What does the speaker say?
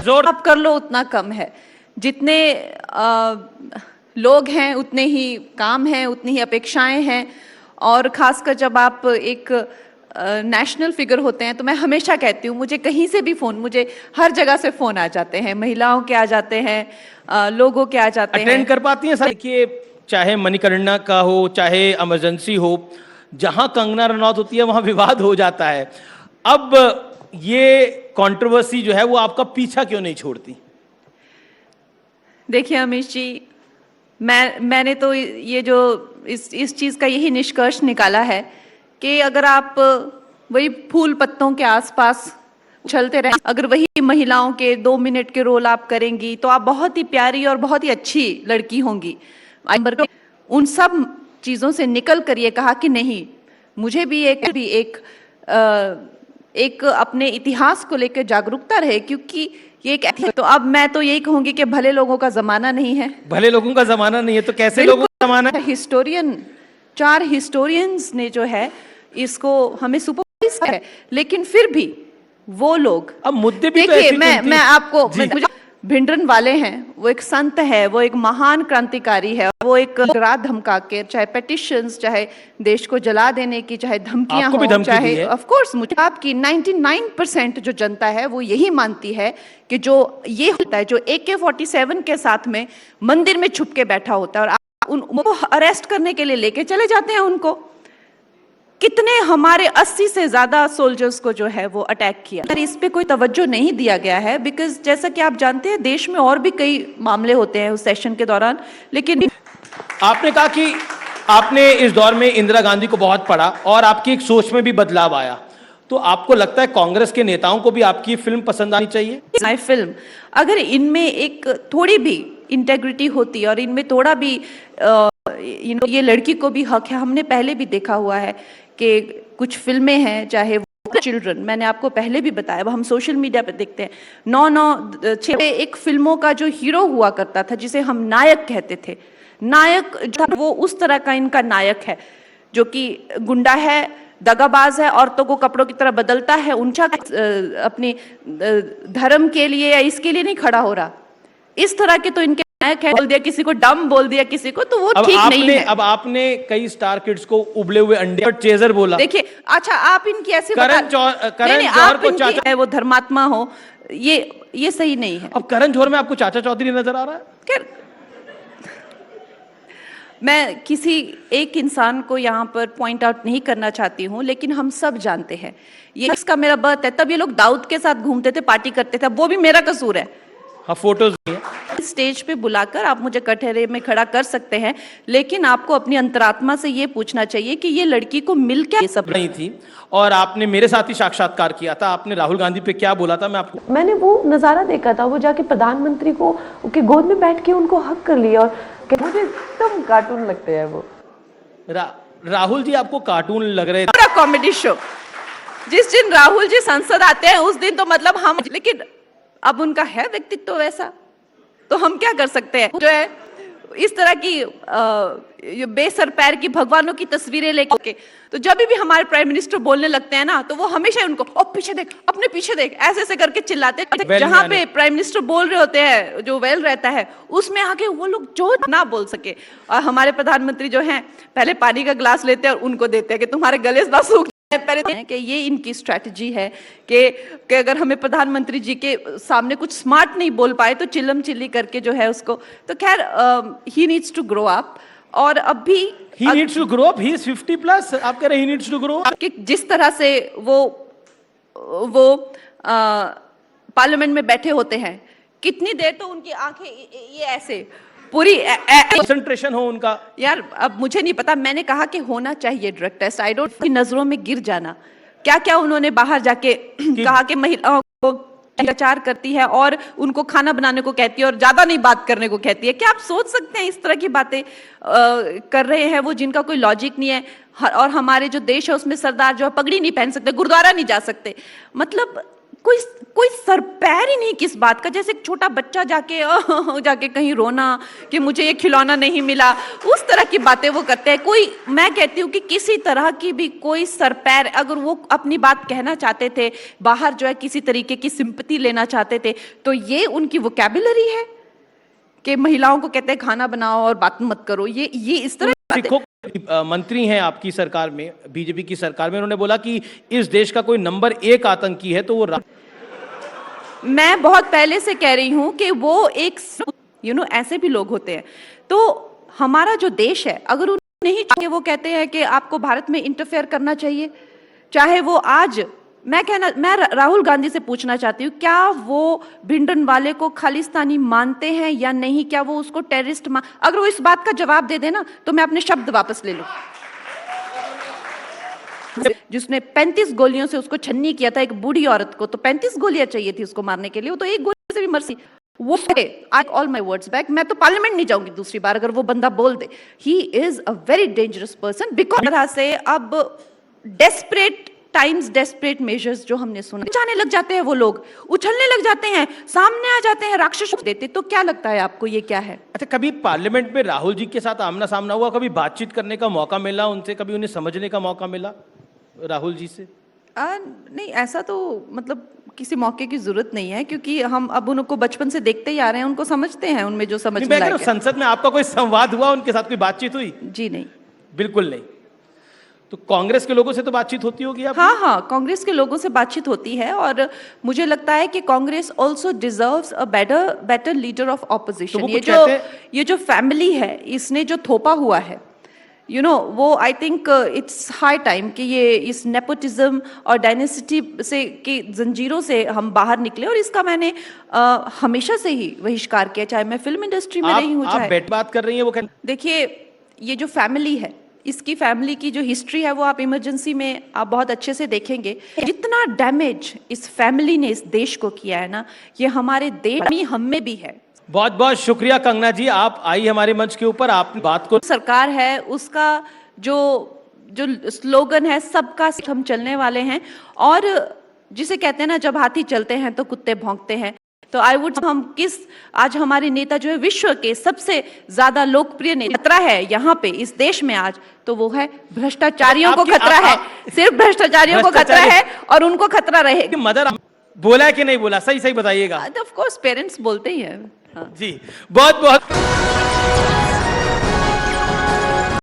जोर आप कर लो उतना कम है। जितने लोग हैं उतने ही काम हैं, उतनी ही अपेक्षाएं हैं। और खासकर जब आप एक नेशनल फिगर होते हैं, तो मैं हमेशा कहती हूँ, मुझे कहीं से भी फ़ोन, मुझे हर जगह से फ़ोन आ जाते हैं, महिलाओं के आ जाते हैं, लोगों के आ जाते हैं। अटेंड कर पाती हैं सर? देखिए, चाहे मणिकर्णिका का हो, चाहे इमरजेंसी हो, जहां कंगना रनौत होती है वहां विवाद हो जाता है। अब ये कंट्रोवर्सी जो है वो आपका पीछा क्यों नहीं छोड़ती? देखिए अमीश जी, मैंने तो ये जो इस चीज़ का यही निष्कर्ष निकाला है कि अगर आप वही फूल पत्तों के आसपास उछलते रहें, अगर वही महिलाओं के 2 मिनट के रोल आप करेंगी, तो आप बहुत ही प्यारी और बहुत ही अच्छी लड़की होंगी। उन सब चीज़ों से निकल कर ये कहा कि नहीं, मुझे भी एक अपने इतिहास को लेकर जागरूकता रहे, क्योंकि ये एक तो अब मैं तो यही कहूंगी कि भले लोगों का जमाना नहीं है। भले लोगों का जमाना नहीं है तो कैसे लोगों का जमाना है? चार हिस्टोरियंस ने जो है इसको हमें सुपरवाइज है, लेकिन फिर भी वो लोग, अब मुद्दे भी तो देखिए, ऐसे मैं आपको मुझे भिंडरन वाले हैं, वो एक संत है, वो एक महान क्रांतिकारी है, वो एक रात धमका के, चाहे पेटिशंस, चाहे देश को जला देने की, चाहे धमकियां हो, चाहे ऑफ कोर्स मुझे आपकी 99% जो जनता है वो यही मानती है कि जो ये होता है, जो AK-47 के साथ में मंदिर में छुप के बैठा होता है और उनको अरेस्ट करने के लिए लेके चले जाते हैं उनको। कितने हमारे 80 से ज्यादा सोल्जर्स को जो है वो अटैक किया। इस पे कोई तवज्जो नहीं दिया गया है, बिकॉज जैसा कि आप जानते हैं देश में और भी कई मामले होते हैं उस सेशन के दौरान। लेकिन आपने कहा कि आपने इस दौर में इंदिरा गांधी को बहुत पढ़ा और आपकी एक सोच में भी बदलाव आया, तो आपको लगता है कांग्रेस के नेताओं को भी आपकी फिल्म पसंद आनी चाहिए? फिल्म अगर इनमें एक थोड़ी भी इंटेग्रिटी होती और इनमें थोड़ा भी ये लड़की को भी हक है। हमने पहले भी देखा हुआ है कि कुछ फिल्में हैं, चाहे वो चिल्ड्रन, मैंने आपको पहले भी बताया, वो हम सोशल मीडिया पे देखते हैं, 9-9-6 एक फिल्मों का जो हीरो हुआ करता था, जिसे हम नायक कहते थे, नायक जो वो उस तरह का इनका नायक है जो कि गुंडा है, दगाबाज है, औरतों को कपड़ों की तरह बदलता है, उनका अपने धर्म के लिए या इसके लिए नहीं खड़ा हो रहा। इस तरह के तो इनके नायक है। बोल दिया किसी को, डम बोल दिया किसी को, तो वो ठीक नहीं है। अब आपने कई स्टार किड्स को उबले हुए अंडे और चेजर बोला। देखिए, अच्छा आप इनकी ऐसे करण जौहर को चाचा, वो धर्मात्मा हो, ये सही नहीं है। अब करण जौहर में आपको चाचा चौधरी नजर आ रहा है? खैर, मैं किसी एक इंसान को यहाँ पर पॉइंट आउट नहीं करना चाहती हूँ, लेकिन हम सब जानते हैं ये इसका मेरा बर्थ है। तब ये लोग दाऊद के साथ घूमते थे, पार्टी करते थे, वो भी मेरा कसूर है। हाँ, फोटोज स्टेज पे बुलाकर आप मुझे कटहरे में खड़ा कर सकते हैं, लेकिन आपको अपनी अंतरात्मा से ये पूछना चाहिए कि ये लड़की को मिल क्या ये सब नहीं थी। और आपने मेरे साथ ही साक्षात्कार किया था, आपने राहुल गांधी पे क्या बोला था? मैंने वो नजारा देखा था, वो जाके प्रधानमंत्री को के गोद में बैठ के उनको हक कर लिया, और मुझे एकदम कार्टून लगते हैं वो। राहुल जी आपको कार्टून लग रहे थे? पूरा कॉमेडी शो। जिस दिन राहुल जी संसद आते हैं उस दिन तो मतलब हम, लेकिन अब उनका है व्यक्तित्व वैसा, तो हम क्या कर सकते हैं? जो है इस तरह की बेसर पैर की भगवानों की तस्वीरें लेके, तो जब भी हमारे प्राइम मिनिस्टर बोलने लगते हैं ना, तो वो हमेशा उनको ओ पीछे देख, अपने पीछे देख, ऐसे ऐसे करके चिल्लाते हैं। जहां पे प्राइम मिनिस्टर बोल रहे होते हैं, जो वेल रहता है, उसमें आके वो लोग जो ना बोल सके। और हमारे प्रधानमंत्री जो हैं, पहले पानी का ग्लास लेते हैं और उनको देते हैं कि तुम्हारे गले से ना सूख। पहले कि ये इनकी स्ट्रैटेजी है कि अगर हमें प्रधानमंत्री जी के सामने कुछ स्मार्ट नहीं बोल पाए तो चिल्लम चिल्ली करके जो है उसको, तो खैर he needs to grow up. और अब भी he needs to grow up, he is 50+, आप कह रहे he needs to grow up? कि जिस तरह से वो पार्लियामेंट में बैठे होते हैं, कितनी देर तो उनकी आंखें ये ऐसे पूरी कंसंट्रेशन हो उनका। यार अब मुझे नहीं पता, मैंने कहा कि होना चाहिए ड्रग टेस्ट। आई डोंट, की नजरों में गिर जाना, क्या क्या उन्होंने बाहर जाके कहा कि महिलाओं को अत्याचार करती है और उनको खाना बनाने को कहती है और ज्यादा नहीं बात करने को कहती है। क्या आप सोच सकते हैं इस तरह की बातें कर रहे हैं वो, जिनका कोई लॉजिक नहीं है। और हमारे जो देश है उसमें सरदार जो है पगड़ी नहीं पहन सकते, गुरुद्वारा नहीं जा सकते, मतलब कोई कोई सर पैर ही नहीं किस बात का। जैसे एक छोटा बच्चा जाके कहीं रोना कि मुझे ये खिलौना नहीं मिला, उस तरह की बातें वो करते हैं। कोई, मैं कहती हूँ कि किसी तरह की भी कोई सर पैर, अगर वो अपनी बात कहना चाहते थे, बाहर जो है किसी तरीके की सिंपैथी लेना चाहते थे, तो ये उनकी वोकैबुलरी है कि महिलाओं को कहते हैं खाना बनाओ और बात मत करो। ये इस तरह सिखों मंत्री हैं आपकी सरकार में, बीजेपी की सरकार में, उन्होंने बोला कि इस देश का कोई नंबर 1 आतंकी है तो वो मैं बहुत पहले से कह रही हूं कि वो एक ऐसे भी लोग होते हैं। तो हमारा जो देश है, अगर उन्हें नहीं चाहिए, वो कहते हैं कि आपको भारत में इंटरफेयर करना चाहिए, चाहे वो आज मैं राहुल गांधी से पूछना चाहती हूँ, क्या वो भिंडरनवाले को खालिस्तानी मानते हैं या नहीं? क्या वो उसको टेररिस्ट अगर वो इस बात का जवाब दे देना तो मैं अपने शब्द वापस ले लूं। जिसने 35 गोलियों से उसको छन्नी किया था, एक बूढ़ी औरत को, तो 35 गोलियां चाहिए थी उसको मारने के लिए, वो तो एक गोली से भी मर सी। वो आई ऑल माई वर्ड्स बैक, मैं तो पार्लियामेंट नहीं जाऊंगी दूसरी बार अगर वो बंदा बोल दे। He is a very dangerous person because तरह से अब डेस्परेट टाइम्स, डेस्परेट मेजर्स जो हमने सुना, जाने लग जाते हैं, वो लोग उछलने लग जाते हैं, सामने आ जाते हैं, राक्षस देते। तो क्या लगता है आपको ये क्या है? अच्छा, कभी पार्लियामेंट में राहुल जी के साथ आमना सामना हुआ, कभी बातचीत करने का मौका मिला उनसे, कभी उन्हें समझने का मौका मिला राहुल जी से? नहीं, ऐसा तो मतलब किसी मौके की जरूरत नहीं है, क्योंकि हम अब उनको बचपन से देखते ही आ रहे हैं, उनको समझते हैं, उनमें जो समझ में आया। संसद में आपका कोई संवाद हुआ, उनके साथ कोई बातचीत हुई? जी नहीं, बिल्कुल नहीं। तो कांग्रेस के लोगों से तो बातचीत होती होगी आपकी? हाँ, कांग्रेस के लोगों से बातचीत होती है, और मुझे लगता है कि Congress also deserves a better leader of opposition. ये जो फैमिली है, इसने जो थोपा हुआ है, वो I think it's high time कि ये इस नेपोटिज्म और डायनेसिटी से की जंजीरों से हम बाहर निकले, और इसका मैंने हमेशा से ही बहिष्कार किया, चाहे मैं फिल्म इंडस्ट्री में रही हूँ, चाहे बात कर रही हैं वो। देखिए, ये जो फैमिली है, इसकी फैमिली की जो हिस्ट्री है, वो आप इमरजेंसी में आप बहुत अच्छे से देखेंगे। जितना डैमेज इस फैमिली ने इस देश को किया है ना, ये हमारे देश में, हम में भी है। बहुत बहुत शुक्रिया कंगना जी, आप आई हमारे मंच के ऊपर, आपने बात को। सरकार है, उसका जो स्लोगन है, सबका हम चलने वाले हैं, और जिसे कहते हैं ना, जब हाथी चलते हैं तो कुत्ते भौंकते हैं। तो आई वुड, आज हमारे नेता जो है विश्व के सबसे ज्यादा लोकप्रिय नेता, खतरा है यहाँ पे इस देश में आज, तो वो है भ्रष्टाचारियों को खतरा है, सिर्फ भ्रष्टाचारियों को खतरा है, और उनको खतरा रहेगा। मदर बोला है कि नहीं बोला, सही बताइएगा। ऑफ कोर्स पेरेंट्स बोलते ही हैं। जी, बहुत बहुत